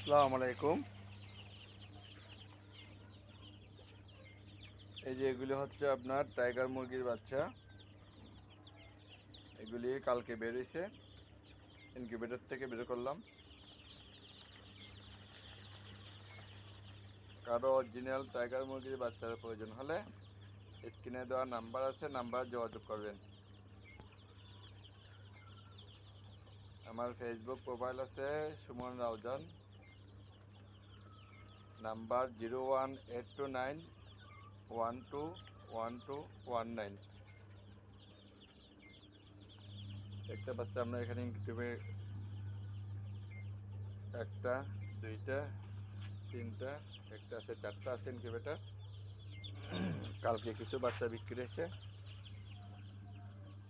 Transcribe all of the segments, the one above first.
আসসালামু আলাইকুম। এই যে এগুলি হচ্ছে আপনার টাইগার মুরগির বাচ্চা। এগুলি কালকে বের হয়েছে, ইনকিউবেটর থেকে বের করলাম। কারো অরিজিনাল টাইগার মুরগির বাচ্চার প্রয়োজন হলে স্ক্রিনে দেওয়া নাম্বার আছে, নাম্বার যোগাযোগ করবেন। আমার ফেসবুক প্রোফাইল আছে সুমন রাউজান, নাম্বার 01829121219। একটা বাচ্চা আমরা এখানে ইনকিউবেটরে একটা, দুইটা, তিনটা, একটা আছে, চারটা আছে ইনকিউবেটর। কালকে কিছু বাচ্চা বিক্রি হয়েছে,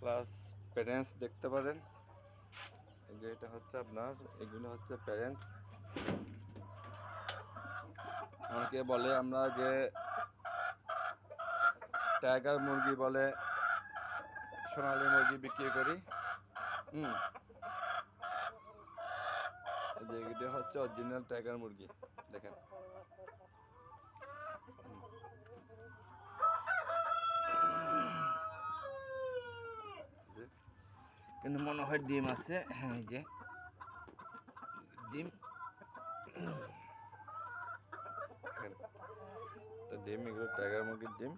প্লাস প্যারেন্টস দেখতে পারেন। এই যে এটা হচ্ছে আপনার, এগুলো হচ্ছে প্যারেন্টস। অনেকে বলে আমরা যে টাইগার মুরগি বলে সোনালী মুরগি বিক্রি করি। এই যে এটা হচ্ছে অরিজিনাল টাইগার মুরগি, দেখেন। কিন্তু মনে হয় ডিম আছে, হ্যাঁ এই যে ডিম, ডিম, এগুলো টাইগার মুরগির ডিম।